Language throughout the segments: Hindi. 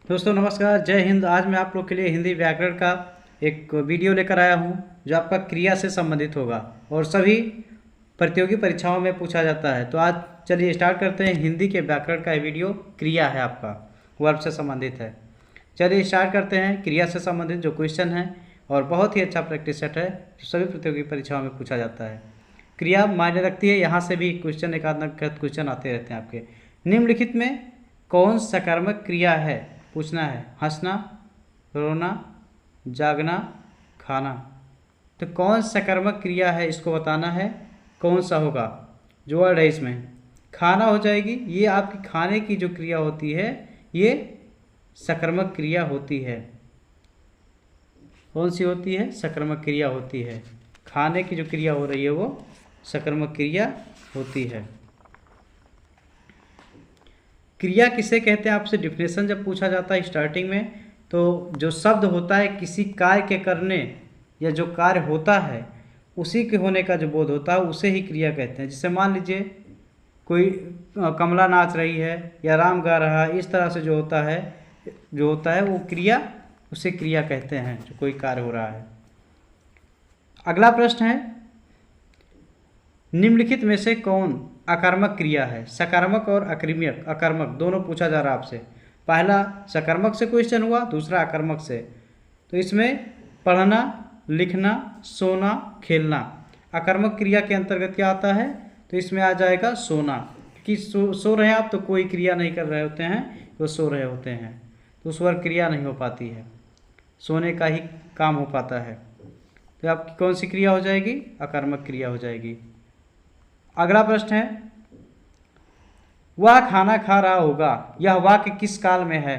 दोस्तों नमस्कार, जय हिंद। आज मैं आप लोग के लिए हिंदी व्याकरण का एक वीडियो लेकर आया हूं जो आपका क्रिया से संबंधित होगा और सभी प्रतियोगी परीक्षाओं में पूछा जाता है। तो आज चलिए स्टार्ट करते हैं। हिंदी के व्याकरण का ये वीडियो क्रिया है, आपका वर्ब से संबंधित है। चलिए स्टार्ट करते हैं क्रिया से संबंधित जो क्वेश्चन है, और बहुत ही अच्छा प्रैक्टिस सेट है जो सभी प्रतियोगी परीक्षाओं में पूछा जाता है। क्रिया मायने रखती है, यहाँ से भी क्वेश्चन एक आध क्वेश्चन आते रहते हैं आपके। निम्नलिखित में कौन सकर्मक क्रिया है पूछना है। हंसना, रोना, जागना, खाना। तो कौन सकर्मक क्रिया है इसको बताना है, कौन सा होगा। जो वर्ड है इसमें खाना हो जाएगी। ये आपकी खाने की जो क्रिया होती है ये सकर्मक क्रिया होती है। कौन सी होती है? सकर्मक क्रिया होती है। खाने की जो क्रिया हो रही है वो सकर्मक क्रिया होती है। क्रिया किसे कहते हैं आपसे डिफिनेशन जब पूछा जाता है स्टार्टिंग में, तो जो शब्द होता है किसी कार्य के करने या जो कार्य होता है उसी के होने का जो बोध होता है उसे ही क्रिया कहते हैं। जैसे मान लीजिए कोई कमला नाच रही है या राम गा रहा है, इस तरह से जो होता है वो क्रिया, उसे क्रिया कहते हैं जो कोई कार्य हो रहा है। अगला प्रश्न है, निम्नलिखित में से कौन अकर्मक क्रिया है? सकर्मक और अकर्मक दोनों पूछा जा रहा है आपसे। पहला सकर्मक से क्वेश्चन हुआ, दूसरा अकर्मक से। तो इसमें पढ़ना, लिखना, सोना, खेलना अकर्मक क्रिया के अंतर्गत क्या आता है? तो इसमें आ जाएगा सोना। कि सो रहे हैं आप तो कोई क्रिया नहीं कर रहे होते हैं, वो सो रहे होते हैं, तो उस पर क्रिया नहीं हो पाती है, सोने का ही काम हो पाता है। तो आपकी कौन सी क्रिया हो जाएगी? अकर्मक क्रिया हो जाएगी। अगला प्रश्न है, वह खाना खा रहा होगा। यह वाक्य किस काल में है?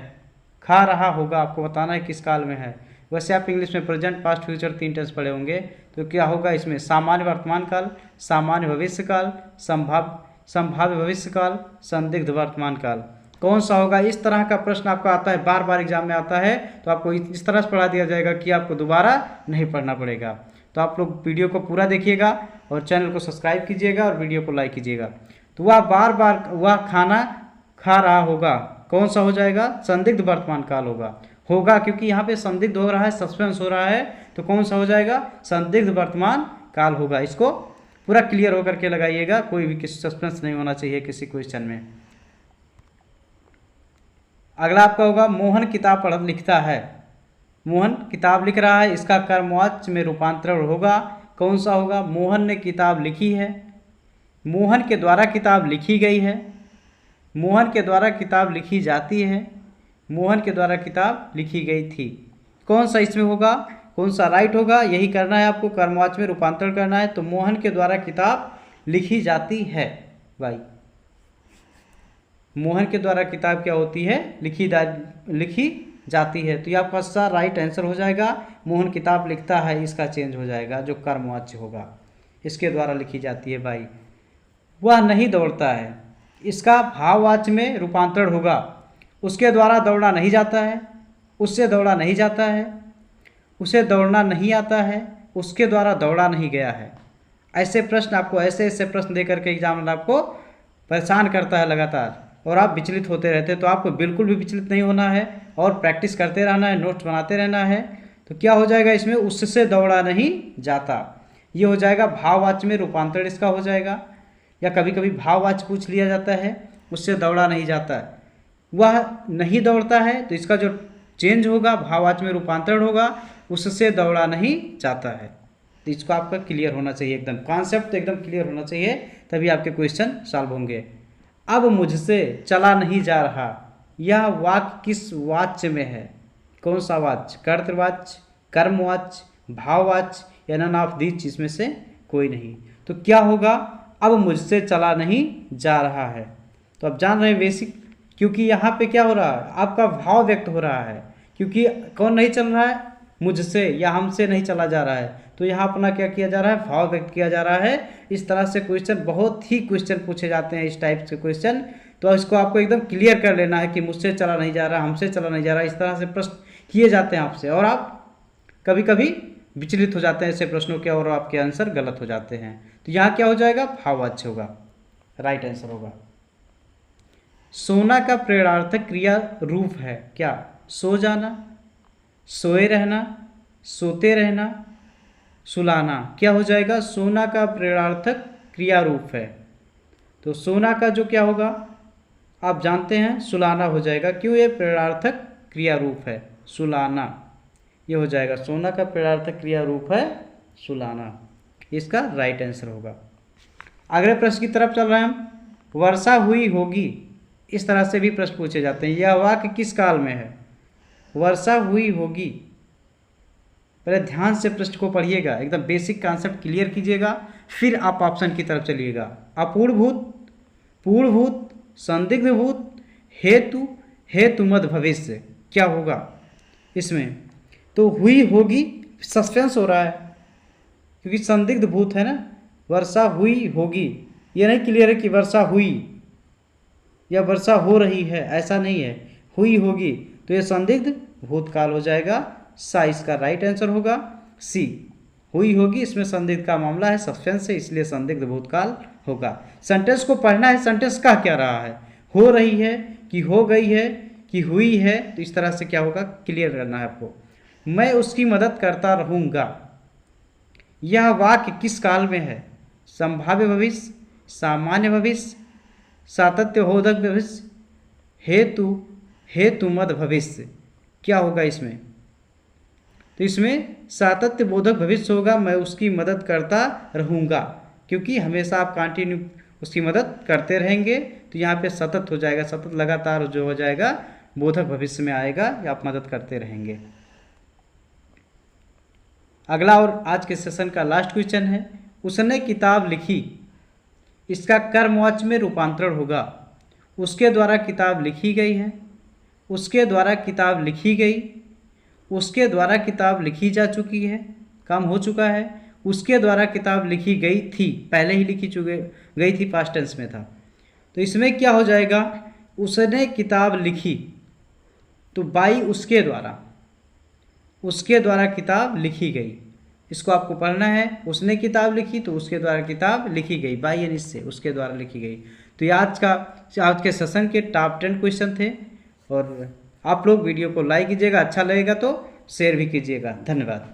खा रहा होगा, आपको बताना है किस काल में है। वैसे आप इंग्लिश में प्रेजेंट, पास्ट, फ्यूचर 3 टेंस पढ़े होंगे, तो क्या होगा इसमें? सामान्य वर्तमान काल, सामान्य भविष्य काल, संभाव्य भविष्य काल, संदिग्ध वर्तमान काल। कौन सा होगा? इस तरह का प्रश्न आपका आता है, बार बार एग्जाम में आता है, तो आपको इस तरह से पढ़ा दिया जाएगा कि आपको दोबारा नहीं पढ़ना पड़ेगा। तो आप लोग वीडियो को पूरा देखिएगा और चैनल को सब्सक्राइब कीजिएगा और वीडियो को लाइक कीजिएगा। तो वह बार बार वह खाना खा रहा होगा, कौन सा हो जाएगा? संदिग्ध वर्तमान काल होगा क्योंकि यहाँ पे संदिग्ध हो रहा है, सस्पेंस हो रहा है, तो कौन सा हो जाएगा? संदिग्ध वर्तमान काल होगा। इसको पूरा क्लियर होकर के लगाइएगा, कोई भी किसी सस्पेंस नहीं होना चाहिए किसी क्वेश्चन में। अगला आपका होगा, मोहन किताब पढ़ लिखता है। मोहन किताब लिख रहा है, इसका कर्मवाच्य में रूपांतरण होगा, कौन सा होगा? मोहन ने किताब लिखी है, मोहन के द्वारा किताब लिखी गई है, मोहन के द्वारा किताब लिखी जाती है, मोहन के द्वारा किताब लिखी गई थी। कौन सा इसमें होगा? कौन सा राइट होगा? यही करना है आपको, कर्मवाच्य में रूपांतरण करना है। तो मोहन के द्वारा किताब लिखी जाती है भाई। मोहन के द्वारा किताब क्या होती है? लिखी जाती है। तो यह आपका सा राइट आंसर हो जाएगा। मोहन किताब लिखता है, इसका चेंज हो जाएगा, जो कर्मवाच्य होगा, इसके द्वारा लिखी जाती है भाई। वह नहीं दौड़ता है, इसका भाववाच्य में रूपांतरण होगा, उसके द्वारा दौड़ा नहीं जाता है, उससे दौड़ा नहीं जाता है, उसे दौड़ना नहीं आता है, उसके द्वारा दौड़ा नहीं गया है। ऐसे प्रश्न आपको ऐसे प्रश्न देकर के एग्जामिनर आपको परेशान करता है लगातार, और आप विचलित होते रहते हैं। तो आपको बिल्कुल भी विचलित नहीं होना है और प्रैक्टिस करते रहना है, नोट्स बनाते रहना है। तो क्या हो जाएगा इसमें? उससे दौड़ा नहीं जाता, ये हो जाएगा भाववाच्य में रूपांतरण इसका हो जाएगा। या कभी कभी भाववाच्य पूछ लिया जाता है, उससे दौड़ा नहीं जाता है, वह नहीं दौड़ता है, तो इसका जो चेंज होगा भाववाच्य में रूपांतरण होगा, उससे दौड़ा नहीं जाता है। तो इसको आपका क्लियर होना चाहिए, एकदम कॉन्सेप्ट एकदम क्लियर होना चाहिए, तभी आपके क्वेश्चन सॉल्व होंगे। अब मुझसे चला नहीं जा रहा, यह वाक्य किस वाच्य में है? कौन सा वाच्य? कर्तृवाच्य, कर्मवाच्य, भाववाच्य या नन ऑफ दीज, इसमें से कोई नहीं। तो क्या होगा? अब मुझसे चला नहीं जा रहा है। तो आप जान रहे हैं बेसिक, क्योंकि यहाँ पे क्या हो रहा है? आपका भाव व्यक्त हो रहा है, क्योंकि कौन नहीं चल रहा है? मुझसे या हमसे नहीं चला जा रहा है। तो यहाँ अपना क्या किया जा रहा है? भाव व्यक्त किया जा रहा है। इस तरह से क्वेश्चन, बहुत ही क्वेश्चन पूछे जाते हैं इस टाइप के क्वेश्चन। तो इसको आपको एकदम क्लियर कर लेना है कि मुझसे चला नहीं जा रहा, हमसे चला नहीं जा रहा, इस तरह से प्रश्न किए जाते हैं आपसे, और आप कभी कभी विचलित हो जाते हैं ऐसे प्रश्नों के, और आपके आंसर गलत हो जाते हैं। तो यहाँ क्या हो जाएगा? भाववाच्य होगा, राइट आंसर होगा। सोना का प्रेरणार्थक क्रिया रूप है क्या? सो जाना, सोए रहना, सोते रहना, सुलाना। क्या हो जाएगा? सोना का प्रेरणार्थक क्रिया रूप है, तो सोना का जो क्या होगा आप जानते हैं, सुलाना हो जाएगा। क्यों? ये प्रेरणार्थक क्रिया रूप है, सुलाना। ये हो जाएगा, सोना का प्रेरणार्थक क्रिया रूप है सुलाना। इसका राइट आंसर होगा। अगले प्रश्न की तरफ चल रहे हैं हम। वर्षा हुई होगी, इस तरह से भी प्रश्न पूछे जाते हैं। यह वाक्य किस काल में है? वर्षा हुई होगी। पहले ध्यान से प्रश्न को पढ़िएगा, एकदम बेसिक कॉन्सेप्ट क्लियर कीजिएगा, फिर आप ऑप्शन की तरफ चलिएगा। अपूर्वभूत, पूर्वभूत, संदिग्ध भूत, हेतु, हेतुमद भविष्य। क्या होगा इसमें? तो हुई होगी, सस्पेंस हो रहा है क्योंकि संदिग्ध भूत है ना। वर्षा हुई होगी, ये नहीं क्लियर है कि वर्षा हुई या वर्षा हो रही है, ऐसा नहीं है। हुई होगी, तो ये संदिग्ध भूतकाल हो जाएगा। सा इसका राइट आंसर होगा। सी, हुई होगी, इसमें संदिग्ध का मामला है, सस्पेंस है, इसलिए संदिग्ध भूतकाल होगा। सेंटेंस को पढ़ना है, सेंटेंस कह क्या रहा है, हो रही है कि हो गई है कि हुई है, तो इस तरह से क्या होगा क्लियर करना है आपको। मैं उसकी मदद करता रहूँगा, यह वाक्य किस काल में है? संभाव्य भविष्य, सामान्य भविष्य, सातत्यबोधक भविष्य, हेतु, हेतुमद भविष्य। क्या होगा इसमें? तो इसमें सातत्यबोधक भविष्य होगा। मैं उसकी मदद करता रहूँगा, क्योंकि हमेशा आप कंटिन्यू उसकी मदद करते रहेंगे, तो यहाँ पे सतत हो जाएगा, सतत लगातार जो हो जाएगा बोधक भविष्य में आएगा, या आप मदद करते रहेंगे। अगला और आज के सेशन का लास्ट क्वेश्चन है। उसने किताब लिखी, इसका कर्मवाच्य में रूपांतरण होगा। उसके द्वारा किताब लिखी गई है, उसके द्वारा किताब लिखी गई, उसके द्वारा किताब लिखी जा चुकी है, काम हो चुका है। उसके द्वारा किताब लिखी गई थी, पहले ही लिखी गई थी, पास्ट टेंस में था। तो इसमें क्या हो जाएगा? उसने किताब लिखी, तो बाई उसके द्वारा, उसके द्वारा किताब लिखी गई, इसको आपको पढ़ना है। उसने किताब लिखी, तो उसके द्वारा किताब लिखी गई, बाई यानी इससे, उसके द्वारा लिखी गई। तो ये आज के सेशन के टॉप 10 क्वेश्चन थे। और आप लोग वीडियो को लाइक कीजिएगा, अच्छा लगेगा तो शेयर भी कीजिएगा। धन्यवाद।